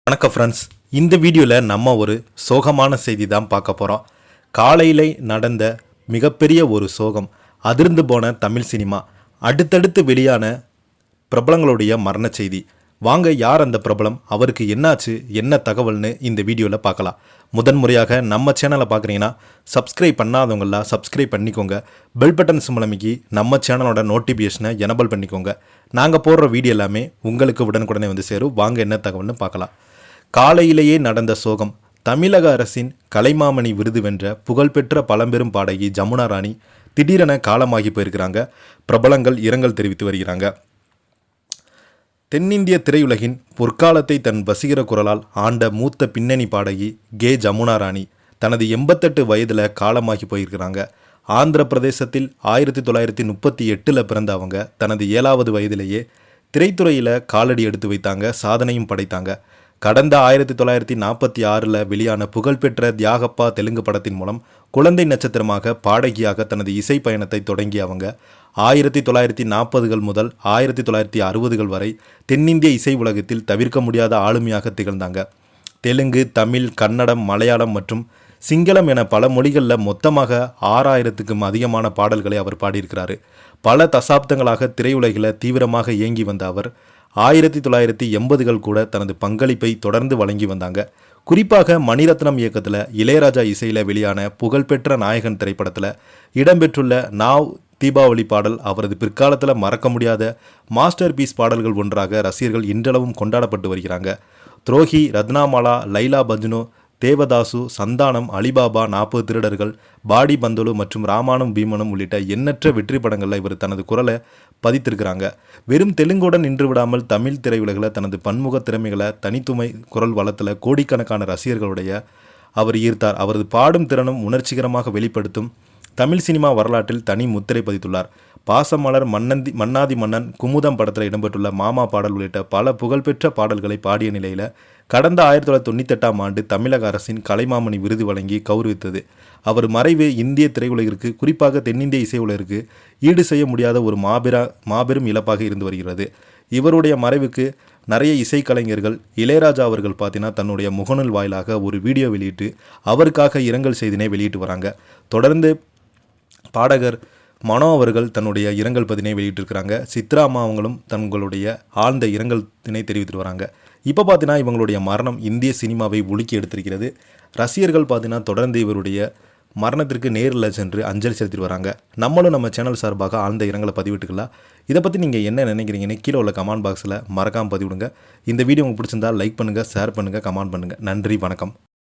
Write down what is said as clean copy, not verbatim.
வணக்கம் ஃப்ரெண்ட்ஸ், இந்த வீடியோவில் நம்ம ஒரு சோகமான செய்தி தான் பார்க்க போகிறோம். காலையில் நடந்த மிகப்பெரிய ஒரு சோகம், அதிர்ந்து போன தமிழ் சினிமா, அடுத்தடுத்து வெளியான பிரபலங்களுடைய மரண செய்தி. வாங்க, யார் அந்த பிரபலம், அவருக்கு என்னாச்சு, என்ன தகவல்னு இந்த வீடியோவில் பார்க்கலாம். முதன்முறையாக நம்ம சேனலை பார்க்குறீங்கன்னா சப்ஸ்கிரைப் பண்ணாதவங்களா சப்ஸ்கிரைப் பண்ணிக்கோங்க. பெல் பட்டன் சிம்பளமிக்கு நம்ம சேனலோட நோட்டிஃபிகேஷனை எனபிள் பண்ணிக்கோங்க. நாங்கள் போடுற வீடியோ எல்லாமே உங்களுக்கு உடனுக்குடனே வந்து சேரும். வாங்க, என்ன தகவல்னு பார்க்கலாம். காலையிலேயே நடந்த சோகம். தமிழக அரசின் கலைமாமணி விருது வென்ற புகழ்பெற்ற பழம்பெரும் பாடகி ஜமுனா ராணி திடீரென காலமாகி போயிருக்கிறாங்க. பிரபலங்கள் இரங்கல் தெரிவித்து வருகிறாங்க. தென்னிந்திய திரையுலகின் பொற்காலத்தை தன் வசீகர குரலால் ஆண்ட மூத்த பின்னணி பாடகி கே ஜமுனா ராணி தனது 88 வயதில் காலமாகி போயிருக்கிறாங்க. ஆந்திர பிரதேசத்தில் 1938 பிறந்த அவங்க தனது 7வது வயதிலேயே திரைத்துறையில் காலடி எடுத்து வைத்தாங்க, சாதனையும் படைத்தாங்க. கடந்த 1946 வெளியான புகழ்பெற்ற தியாகப்பா தெலுங்கு படத்தின் மூலம் குழந்தை நட்சத்திரமாக பாடகியாக தனது இசை பயணத்தை தொடங்கிய அவங்க 1940கள் முதல் 1960கள் வரை தென்னிந்திய இசை உலகத்தில் தவிர்க்க முடியாத ஆளுமையாக திகழ்ந்தாங்க. தெலுங்கு, தமிழ், கன்னடம், மலையாளம் மற்றும் சிங்களம் என பல மொழிகளில் மொத்தமாக 6000க்கும் அதிகமான பாடல்களை அவர் பாடியிருக்கிறாரு. பல தசாப்தங்களாக திரையுலகில் தீவிரமாக இயங்கி வந்த அவர் 1980கள் கூட தனது பங்களிப்பை தொடர்ந்து வழங்கி வந்தாங்க. குறிப்பாக மணிரத்னம் இயக்கத்தில் இளையராஜா இசையில் வெளியான புகழ்பெற்ற நாயகன் திரைப்படத்தில் இடம்பெற்றுள்ள நாவ் தீபாவளி பாடல் அவரது பிற்காலத்தில் மறக்க முடியாத மாஸ்டர் பீஸ் பாடல்கள் ஒன்றாக ரசிகர்கள் இன்றளவும் கொண்டாடப்பட்டு வருகிறாங்க. துரோகி, ரத்னாமாலா, லைலா பஜ்னு, தேவதாசு, சந்தானம், அலிபாபா, 40 திருடர்கள், பாடி பந்தலு மற்றும் ராமானும் பீமனும் உள்ளிட்ட எண்ணற்ற வெற்றி படங்களில் இவர் தனது குரலை பதித்திருக்கிறாங்க. வெறும் தெலுங்குடன் நின்று விடாமல் தமிழ் திரையுலகில் தனது பன்முக திறமைகளை தனித்துமை குரல் வளத்தில் கோடிக்கணக்கான ரசிகர்களுடைய அவர் ஈர்த்தார். அவரது பாடும் திறனும் உணர்ச்சிகரமாக வெளிப்படுத்தும் தமிழ் சினிமா வரலாற்றில் தனி முத்திரை பதித்துள்ளார். பாசமலர், மன்னாதி மன்னன், குமுதம் படத்தில் இடம்பெற்றுள்ள மாமா பாடல் உள்ளிட்ட பல புகழ்பெற்ற பாடல்களை பாடிய நிலையில் கடந்த 1998 ஆண்டு தமிழக அரசின் கலைமாமணி விருது வழங்கி கௌரவித்தது. அவர் மறைவு இந்திய திரையுலகிற்கு, குறிப்பாக தென்னிந்திய இசை உலகிற்கு ஈடு செய்ய முடியாத ஒரு மாபெரும் இழப்பாக இருந்து வருகிறது. இவருடைய மறைவுக்கு நிறைய இசைக்கலைஞர்கள், இளையராஜா அவர்கள் பார்த்தீங்கன்னா தன்னுடைய முகநூல் வாயிலாக ஒரு வீடியோ வெளியிட்டு அவருக்காக இரங்கல் செய்தினை வெளியிட்டு வராங்க. தொடர்ந்து பாடகர் மனோ அவர்கள் தன்னுடைய இரங்கல் பதினை வெளியிட்டிருக்கிறாங்க. சித்ரா அம்மா அவங்களும் தங்களுடைய ஆழ்ந்த இரங்கல் தினை தெரிவித்துட்டு வராங்க. இப்போ பார்த்தீங்கன்னா இவங்களுடைய மரணம் இந்திய சினிமாவை உலுக்கி எடுத்திருக்கிறது. ரசிகர்கள் பார்த்தீங்கன்னா தொடர்ந்து இவருடைய மரணத்திற்கு நேரில் சென்று அஞ்சலி செலுத்திட்டு வராங்க. நம்மளும் நம்ம சேனல் சார்பாக ஆழ்ந்த இரங்கலை பதிவிட்டுக்கலாம். இதை பற்றி நீங்கள் என்ன நினைக்கிறீங்கன்னு கீழே உள்ள கமெண்ட் பாக்ஸில் மறக்காமல் பதிவிடுங்க. இந்த வீடியோ உங்களுக்கு பிடிச்சிருந்தால் லைக் பண்ணுங்கள், ஷேர் பண்ணுங்கள், கமெண்ட் பண்ணுங்கள். நன்றி, வணக்கம்.